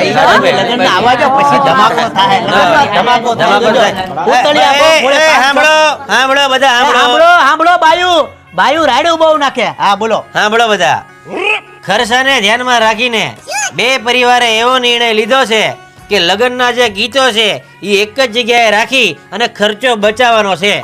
લગનના આવાજો પછી ધમાકો થાય. ધમાકો સાંભળો બધા સાંભળો બાયુ રાડું બહુ નાખે. હા બોલો. સાંભળો બધા. ખર્ચાને ધ્યાનમાં રાખીને બે પરિવારે એવો નિર્ણય લીધો છે કે લગ્નના જે ગીતો છે એ એક જ જગ્યાએ રાખી અને ખર્ચો બચાવવાનો છે.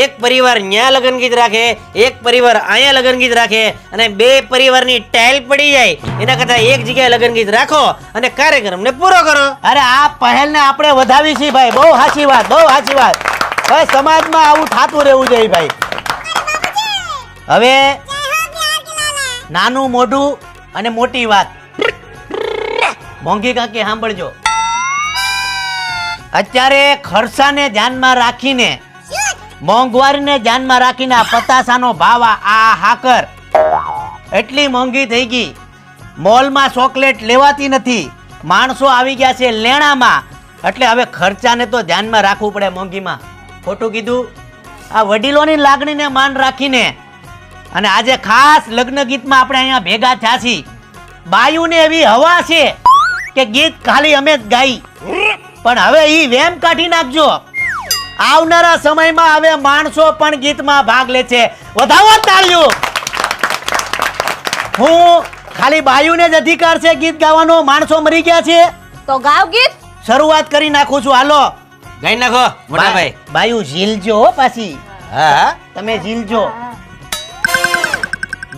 એક પરિવાર ન્યા લગ્ન ગીત રાખે, એક પરિવાર અહીંયા લગ્ન ગીત રાખે અને બે પરિવારની ટાઈલ પડી જાય એના કરતા એક જગ્યાએ લગ્ન ગીત રાખો અને કાર્યક્રમને પૂરો કરો. અરે આ પહેલને આપણે વધાવી છે ભાઈ. બહુ સાચી વાત, બહુ સાચી વાત. ભાઈ સમાજમાં આવું થતું રહેવું જોઈએ ભાઈ. હવે નાનું મોઢું અને મોટી વાત. મોંઘી કાકી સાંભળજો. અત્યારે ખર્ચાને ધ્યાનમાં રાખીને, મોંઘવારીને ધ્યાનમાં રાખીને આ પતાસાનો ભાવ, આ હાકર એટલી મોંઘી થઈ ગઈ. મોલમાં ચોકલેટ લેવાતી નથી. માણસો આવી ગયા છે લેણામાં. એટલે હવે ખર્ચાને તો ધ્યાનમાં રાખવું પડે મોંઘીમાં. ખોટું કીધું? આ વડીલોની લાગણીને માન રાખીને અને આજે ખાસ લગ્ન ગીતમાં આપણે અહીંયા ભેગા થયા છીએ. બાયુને એવી હવા છે કે ગીત ખાલી અમે જ ગાઈ, પણ હવે ઈ વેમ કાઢી નાખજો. આવનારા સમયમાં હવે માણસો પણ ગીતમાં ભાગ લે છે. વધાવો તાળીઓ. હું ખાલી બાયુને જ અધિકાર છે ગીત ગાવાનો. માણસો મરી ગયા છે તો ગાવ ગીત. શરૂઆત કરી નાખું છું. હાલો ગાઈ નાખો મોટા ભાઈ. બાયુ ઝીલજો હો પાછી. હા તમે ઝીલજો.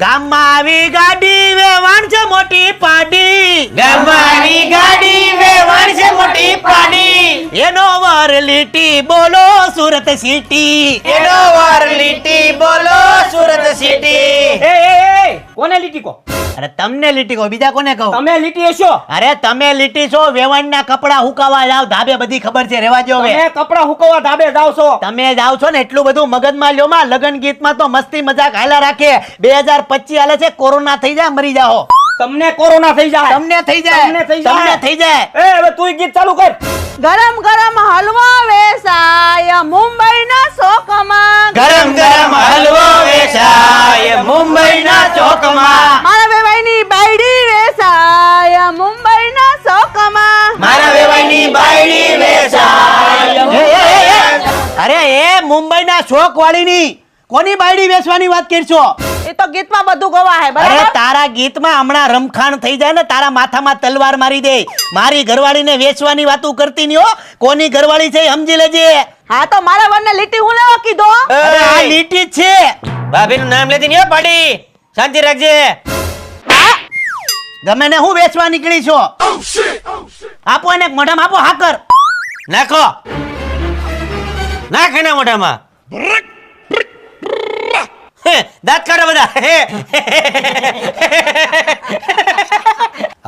ગામમાં આવી ગાડી વેવાણ છે મોટી પાડી. ગામમાં આવી ગાડી વેવાણ છે મોટી પાડી. એનો વર લીટી બોલો સુરત સિટી. એનો વાર લીટી બોલો સુરત સિટી. કોને લીટી કો? અરે તમને લીટી કહો, બીજા કોને કહો? તમે લીટી હશો. અરે તમે લીટી છો. વેવાણના કપડા હુકાવા જાવ ધાબે, બધી ખબર છે. રેવા જો હવે. તમે કપડા હુકવવા ધાબે જાવ છો. તમે જાવ છો ને એટલું બધું મગજમાં લ્યો માં. લગન ગીતમાં તો મસ્તી મજાક હાલા રાખે. 2025 હાલે છે. કોરોના થઈ જાય મરી જાઓ. તમને કોરોના થઈ જાય. તમને થઈ જાય. તમને થઈ જાય. તમને થઈ જાય. હવે તું ગીત ચાલુ કર. ગરમ ગરમ હલવો વેસાય મુંબઈના ચોકમાં. ગરમ ગરમ હલવો વેચાય મુંબઈના ચોકમાં. મારા વેવાઈની બાયડી વેસાય મુંબઈના ચોકમાં. મારા વેવાઈની બાયડી વેચાય. અરે એ મુંબઈના શોક વાળીની કોની બાયડી વેચવાની વાત કરશો? એ તો ગીતમાં બધું ગવા હે અરે બરાબર. તારા ગીતમાં હમણાં રમખાણ થઈ જાય ને, તારા માથામાં તલવાર મારી દે. મારી ઘરવાળીને વેચવાની વાતું કરતી નહીં હો. કોની ઘરવાળી છે સમજી લેજે. હા તો મારા વરને લીટી હું લેવા કીધો. અરે આ લીટી જ છે. ભાભીનું નામ લેતી નહીં હો પાડી. શાંતિ રાખજે. ગમે ને હું વેચવા નીકળી છો. આપો એને મોઢામાં આપો હાકર. નાખો. નાખ એના મોઢામાં. દાંત કાઢો બધા.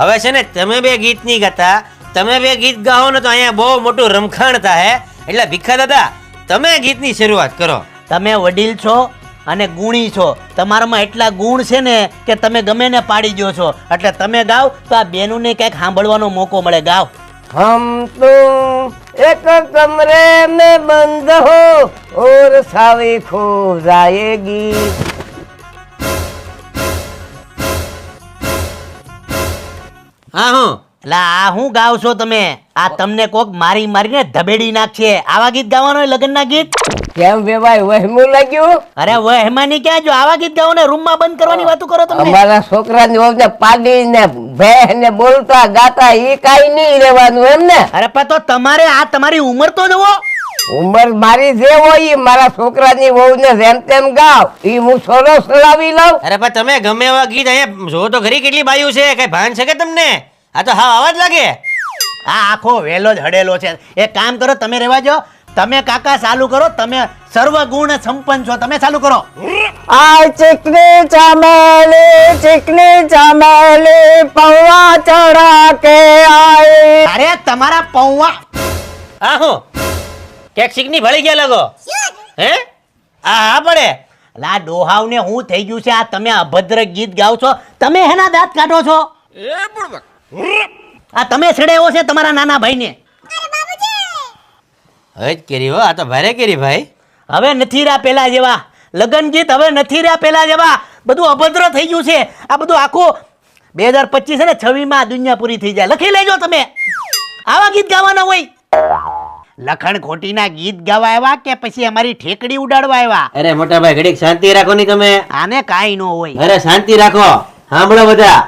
હવે છે ને તમે બે ગીત નહીં ગાતા. તમે બે ગીત ગાઓ ને તો અહીંયા બહુ મોટું રમખાણ થાય. એટલે ભીખા દાદા તમે ગીતની શરૂઆત કરો. તમે વડીલ છો અને ગુણી છો. તમારામાં એટલા ગુણ છે ને કે તમે ગમે ને પાડી દો છો. એટલે તમે ગાવ તો આ બેનુને કંઈક સાંભળવાનો મોકો મળે. ગાવ. हम तुम एक कमरे में बंद हो और सावी खो जाएगी. હા હું એટલે આ હું ગાવ છો તમે? આ તમને કોક મારી મારીને ધબેડી નાખશે. આવા ગીત ગાવાનો લગ્નના ગીત? કેમ વેવાય વહેમું લાગ્યું? અરે વહેમાની ક્યાં જો આવા ગીત ગાવો ને રૂમમાં બંધ કરવાની વાતો કરો તમે. અમારા છોકરાની વહુને પાડીને ભેને બોલતા ગાતા ઈ કાઈ નહીં રહેવાનું એમ ને. અરે પણ તો તમારે આ તમારી ઉંમર તો જુઓ. ઉંમર મારી જે હોય ઈ મારા છોકરાની વહુને જેમ તેમ ગાવ. ઈ હું સોલો સલાવી લઉં. અરે પણ તમે ગમે એવા ગીત અહીંયા જો તો ઘરી કેટલી બાયું છે. કઈ ભાન છે કે તમને? આ તો હા અવાજ લાગે. આ આખો વેલો જ હડેલો છે. એક કામ કરો, તમે રહેવા જો. તમે કાકા ચાલુ કરો. તમે સર્વ ગુણ સંપન્ન છો. તમે ચાલુ કરો. આ ચીકની ચામેલી પૌવા ચડા કે આય. અરે તમારા પૌવા. હા હું કેક શીખની ભળી ગયા લાગો. હે હા પડે. લા ડોહાવને હું થઈ ગયું છે? આ તમે અભદ્ર ગીત ગાવ છો. તમે હેના દાંત કાઢો છો? આ તમે છેડેવો છે તમારા નાના ભાઈને. હવે જ કેરી હો. આ તો ભારે કેરી ભાઈ. હવે નથી રહ્યા પેલા જેવા લગન ગીત. હવે નથી રહ્યા પેલા જેવા. બધું અભદ્ર થઈ ગયું છે. આ બધું આખું 2025 છે ને 26 માં દુનિયા પૂરી થઈ જાય. લખી લેજો તમે. આવા ગીત ગાવાના હોય? લખણ ખોટીના ગીત ગાવા આવ્યા કે પછી અમારી ઠેકડી ઉડાડવા આવ્યા? અરે મોટા ભાઈ ઘડીક શાંતિ રાખો ની તમે. આને કાંઈ ન હોય. અરે શાંતિ રાખો. સાંભળો બધા,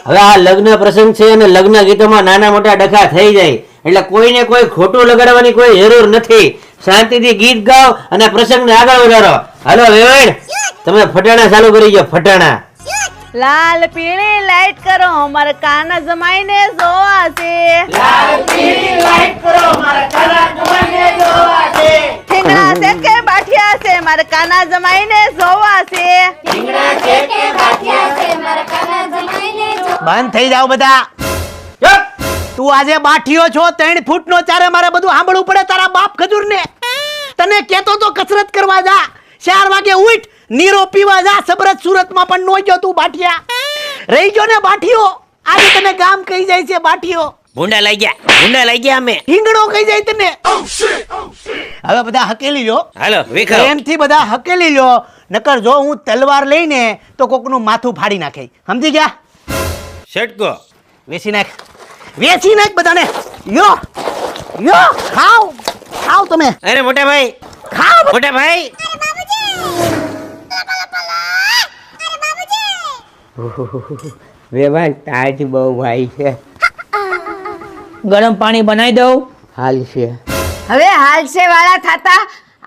હવે આ લગ્ન પ્રસંગ છે અને લગ્ન ગીતોમાં નાના મોટા ડખા થઈ જાય એટલે કોઈને કોઈ ખોટું લગાડવાની કોઈ જરૂર નથી. શાંતિથી ગીત ગાઓ અને પ્રસંગને આગળ વધારો. હાલો વેવાણ, તમે ફટાણા ચાલુ કરી દો. ફટાણા. લાલ પીળી લાઈટ કરો મારા કાના જમાઈને જોવા છે. ઠીંગણા છે કે બાઠિયા છે મારા કાના જમાઈને જોવા છે. બંધ થઈ જાઓ બધા. તું આજે બાઠીઓ છો, 3 ફૂટનો ચારે, મારે બધું સાંભળવું પડે તારા બાપ ખજૂર ને. તને કેતો તો કસરત કરવા જા, 4 વાગે ઉઠ, નીરો પીવા જા. સબરત સુરતમાં પણ નો ગયો તું બાઠિયા. રહી ગયો ને બાઠીઓ. આજે તને ગામ કહી જાય છે બાઠીઓ. ભૂંડા લઈ ગયા, ભૂંડા લઈ ગયા અમે. ઠીંગણો કહી જાય તને. હવે બધા હકેલી લો. હાલો વિખાવ. પ્રેમથી બધા હકેલી લો, નકર જો હું તલવાર લઈને તો કોકનું માથું ફાડી નાખે. સમજી ગયા? ષટકો. વેચી નાખ, વેચી નાખ બધાને. યો યો, ખાઓ ખાઓ તમે. અરે મોટા ભાઈ, ખાઓ મોટા ભાઈ. વેવાણ તાજ બહુ ભાઈ છે. ગરમ પાણી બનાવી દઉં. હાલ છે. હવે હાલશે વાળા થાતા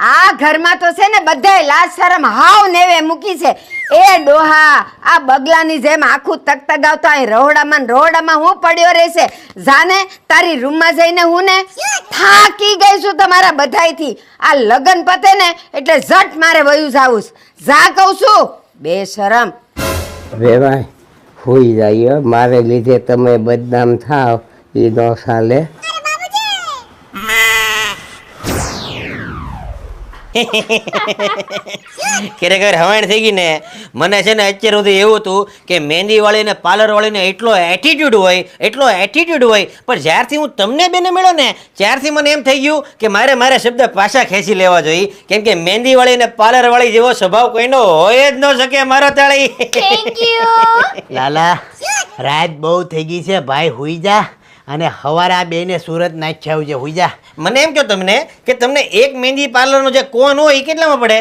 આ ઘરમાં તો છે ને બધાય લાજ શરમ હાવ નેવે મૂકી છે. એ ડોહા આ બગલાની જેમ આખું તગતગાવતો અહીં રોહડામાં ને રોહડામાં હું પડ્યો રહેશે. જાને તારી રૂમમાં જઈને હું ને થાકી ગઈ છું તમારા બધાયથી. આ લગન પતે ને એટલે ઝટ મારે વયું જાવું છે. જા કહું છું બેશરમ. વેવાણ હોઈ જાય, મારે લીધે તમે બદનામ થાવ એ ન ચાલે. ખરેખર હવાણ થઈ ગઈ ને. મને છે ને અત્યાર સુધી એવું હતું કે મહેંદી વાળી ને પાર્લર વાળીને એટલો એટીટ્યુડ હોય, એટલો એટીટ્યુડ હોય, પણ જ્યારથી હું તમને બેને મળ્યો ને ત્યારથી મને એમ થઈ ગયું કે મારે શબ્દ પાછા ખેંચી લેવા જોઈએ. કેમ કે મહેંદી વાળી ને પાર્લર વાળી જેવો સ્વભાવ કોઈનો હોય જ ન શકે મારો તાળી. લાલા, રાત બહુ થઈ ગઈ છે ભાઈ, હુઈ જા. અને હવારે આ બેને સુરત નાખ્યા આવજે. હુઈ જા. મને એમ કહો તમને કે તમને એક મહેંદી પાર્લરનો જે કોન હોય એ કેટલામાં પડે?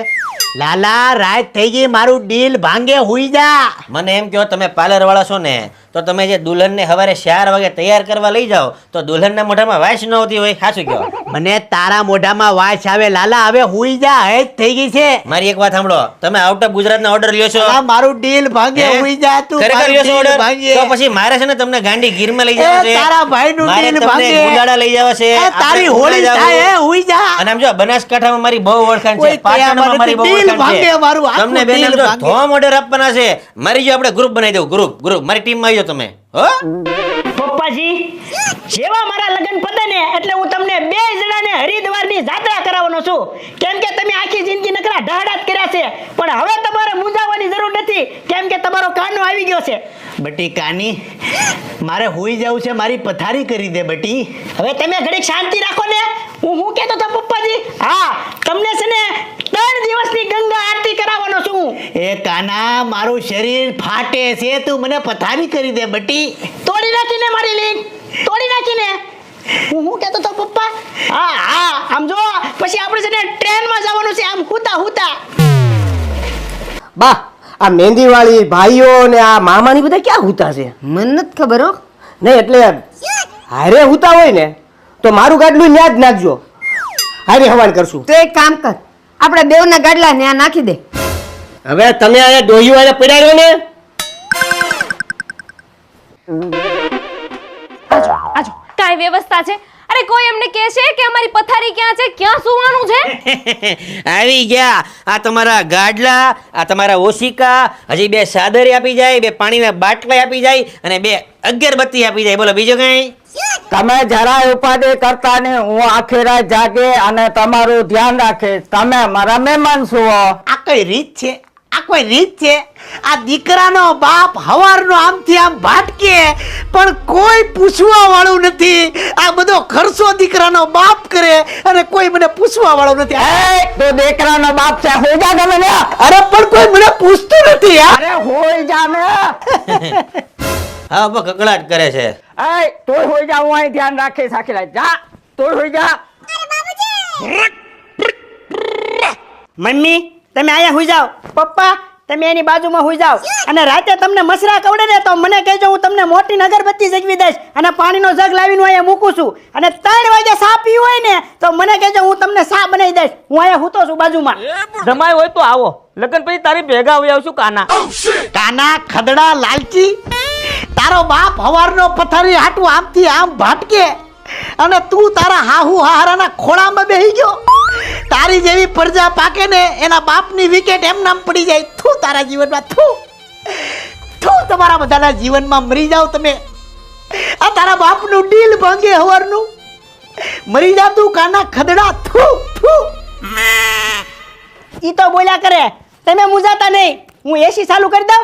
લાલા, રાત થઈ ગઈ, મારું ડીલ ભાંગે. હુઈ જા. મને એમ કહો તમે પાર્લર વાળા છો ને, તો તમે જે દુલ્હનને સવારે 4 વાગે તૈયાર કરવા લઈ જાઓ તો દુલ્હનના મોઢામાં વાસ ન આવતી હોય? સાચું કહો. મને તારા મોઢામાં વાસ આવે. લાલા, હવે હુઈ જા. હેજ થઈ ગઈ છે. મારી એક વાત સાંભળો, તમે આઉટ ઓફ ગુજરાતના ઓર્ડર લ્યો છો? આ મારું ડીલ ભાંગે. હે? હુઈ જા તું. ખરેખર મારું લ્યો છો deal order? ભાંગે. તો પછી મારે છે ને તમને ગાંડી ગીરમાં લઈ એ જવા છે. તારા ભાઈનું મારે deal તમને ભાંગે. ગુંદાળા લઈ જવા છે. એ તારી આપણે હોળી ગુંદાળા થાય. જવું. હુઈ જા. અને આમ જો બનાસકાંઠામાં મારી બહુ ઓળખાણ છે, કોઈ પાટણમાં કયામત મારી બહુ deal ઓળખાણ ભાંગે છે. મારું. આખું તમને બેન deal જો ભાંગે. ધોમ ઓર્ડર આપવાના છે. મારી જો આપણે ગ્રુપ બનાવી દઉં. ગ્રુપ મારી ટીમમાં આવી જાઓ તમે. હો પપ્પાજી, જેવા મારા લગ્ન પતે ને એટલે હું તમને 2 જણાને હરિદ્વારની જાત્રા કરાવવાનો છું. કેમ કે તમે આખી જિંદગી નકરા ઢાડા જ કર્યા છે, પણ હવે તમારે મૂંઝાવાની જરૂર નથી કેમ કે તમારો કાનો આવી ગયો છે. બટી કાની, મારે હુઈ જવું છે. મારી પથારી કરી દે બટી. હવે તમે ઘડીક શાંતિ રાખો ને. હું કહેતો હતો પપ્પાજી, હા તમને છે ને 3 દિવસની ગંગા આરતી કરાવવાનો છું. એ કાના, મારું શરીર ફાટે છે. તું મને પથારી કરી દે બટી. તોડી નાખીને મારી લિંક તોડી નાખીને. હું કહેતો હતો પપ્પા, હા આમ જો પછી આપણે છે ને ટ્રેનમાં જવાનું છે આમ હુતા. બા, આ મહેંદી વાળી ભાઈઓ ને આ મામાની બધા ક્યાં હુતા છે? મને નથી ખબર હો. નહીં એટલે હારે હુતા હોય ને તો મારું ગાડલું ન્યા જ નાખજો. હારે હવાન કરશું. તો એક કામ કર, આપણે બેવના ગાડલા ન્યા નાખી દે. હવે તમે આ ડોહી વાળા પડાયો ને, આજો કાંઈ વ્યવસ્થા છે? અરે કોઈ એમને કહે છે કે અમારી પથારી ક્યાં છે, ક્યાં સુવાનું છે? આવી ગયા આ તમારા ગાડલા, આ તમારા ઓશિકા. હજી 2 સાદરી આપી જાય, 2 પાણીના બાટલા આપી જાય અને 2 અગરબત્તી આપી જાય. બોલો બીજું કઈ? તમે જરાય ઉપાધિ કરતા ને, હું આખી રાત જાગે અને તમારું ધ્યાન રાખે. તમે મારા મહેમાન છો. આ કઈ રીત છે? આ કોઈ રીત છે? આ દીકરાનો બાપ હવારનો આમથી આમ ભાટકે પણ કોઈ પૂછવા વાળું નથી. આ બધો ખર્ચો દીકરાનો બાપ કરે અને કોઈ મને પૂછવા વાળું નથી. તો દીકરાનો બાપ છે, હોઈ જા તમે ને. અરે પણ કોઈ મને પૂછતું નથી યાર. અરે હોઈ જા ને. હા પણ કકળાટ કરે છે. આય તોય હોઈ જા, હું અહીં ધ્યાન રાખે સાખેલા જા, તોય હોઈ જા. મમ્મી તમે અહીંયા હોઈ જાઓ, પપ્પા તમે એની બાજુમાં હોઈ જાઓ, અને રાતે તમને મસરા કવડે ને તો મને કહેજો, હું તમને મોટી અગરબત્તી જગવી દઈશ અને પાણીનો જગ લાવીને હું અહીંયા મૂકું છું, અને 3 વાગે સા પીવું હોય ને તો મને કહેજો, હું તમને સા બનાવી દઈશ. હું અહીંયા હૂતો છું બાજુમાં. જમાય હોય તો આવો, લગન પછી તારી ભેગા આવી આવશું કાના. કાના ખદડા લાલચી, તારો બાપ હવારનો પથારી હાટું આમથી આમ ભાટકે અને તું તારા હાહુ હારાના ખોળામાં બેહી ગયો. તારી જેવી પ્રજા પાકે ને એના બાપની વિકેટ એમ નામ પડી જાય. થૂ તારા જીવનમાં, થૂ થૂ તમારા બધાના જીવનમાં મરી જાવ તમે. આ તારા બાપનું ડીલ ભાંગે હવારનું, મરી જા તું કાના ખદડા. થૂ થૂ. ઈ તો બોલ્યા કરે, તમે મુંજાતા નહીં. હું એસી ચાલુ કરી દઉં,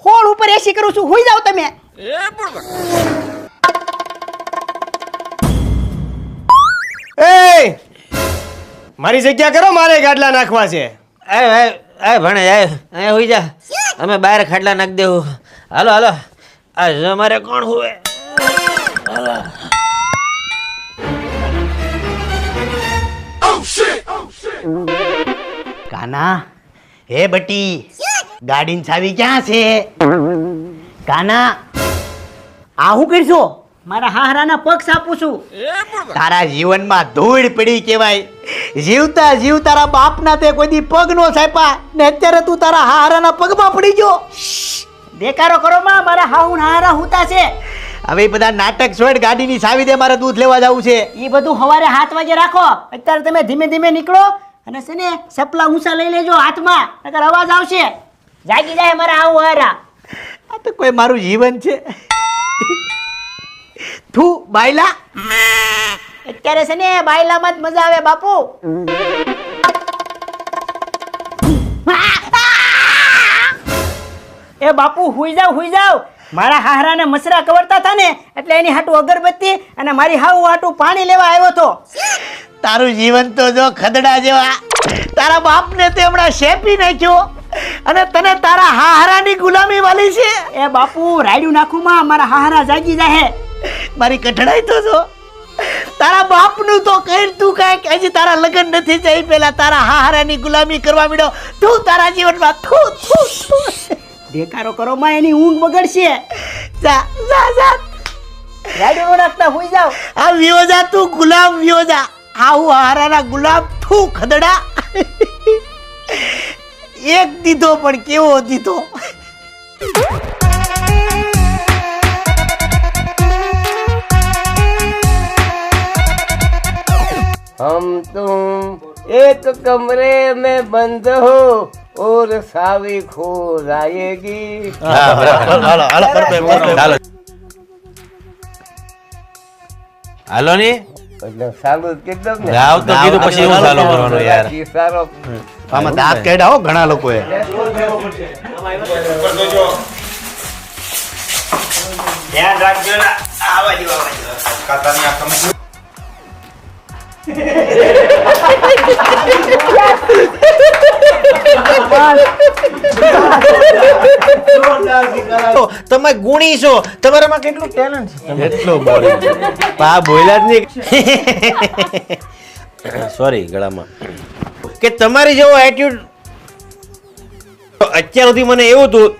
હોળ ઉપર એસી કરું છું, હોઈ જાવ તમે. એ મારી જગ્યા કરો, મારે ગાડલા નાખવા છે. આય ભણે આય, અહીંયા હોઈ જા, અમે બહાર ખાટલા નાખી દેવું. હાલો હાલો, આ અમારે કોણ હુવે? કાના, હે બટી, ગાડીની ચાવી ક્યાં છે? કાના, આ શું કરશો? મારા હાહરાના પગ સાપું છું. તારા જીવનમાં ધૂળ પડી કહેવાય. જીવતા જીવ તારા બાપના તે કોઈ દી પગ નો સાપ્યા ને અત્યારે તું તારા હારાના પગમાં પડી ગયો. દેકારો કરો માં, મારા હાહુ હારા હુતા છે. હવે એ બધા નાટક છોડ, ગાડીની ચાવી દે, મારે દૂધ લેવા જવું છે. ઈ બધું સવારે 7 વાગે રાખો. અત્યારે તમે ધીમે ધીમે નીકળો અને છે ને સપલા ઊંચા લઈ લેજો હાથમાં, નકર અવાજ આવશે. જાગી જાય મારા હાહુ હારા. આ તો કોઈ મારું જીવન છે. થુ બાયલા, અત્યારે છે ને બાયલામાં જ મજા આવે બાપુ. એ બાપુ હુઈ જાવ. મારા હાહરાને મસરા કવરતા હતા ને એટલે એની હાટુ અગરબત્તી અને મારી હાહુ હાટુ પાણી લેવા આવ્યો તો. તારું જીવન તો જો ખદડા જેવા. તારા બાપને તે હમણાં શેપી નાખ્યો અને તને તારા હાહરાની ગુલામી વાલી છે. એ બાપુ રાયડું નાખું માં, મારા હાહરા જાગી જાહે. મારી કઠણાઈ તો જો. તારા બાપનું તો કઈ તું કાંઈક, હજી તારા લગ્ન નથી થઈ પેલા તારા હાહરાની ગુલામી કરવા માંડ્યો તું તારા જીવનમાં. થુ થુ થુ. દેકારો કરો માં, એની ઊંઘ બગડશે. જા જા જા, રાયડું નો નાખતા હુઈ જાવ. આ વિયોજા તું ગુલામ વિયોજા, આવું હારાના ગુલામ. થુ ખદડા. એક દીધો પણ કેવો દીધો. हम तुम एक कमरे में बंद हो और सावी खो आएगी. હાલો ની એટલે સારું કીધું ને. ગાવ તો કીધું, પછી હું ચાલુ કરવાનું યાર. સારો આમાં દાંત કાઢ્યા હો ઘણા લોકોએ. ધ્યાન રાખજો ને. આવા જેવા કાકાની આ તમે તમે ગુણી છો, તમારામાં કેટલું ટેલેન્ટ છે. એટલો બોલી પા બોલ્યા જ નહીં. સોરી ગળામાં, કે તમારી જેવો એટીટ્યુડ અત્યાર સુધી મને એવું હતું.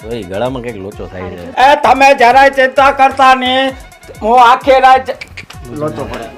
સોરી ગળામાં કઈક લોચો થાય છે. એ તમે જરાય ચિંતા કરતા નહીં, હું આખે રાત લોચો પડે.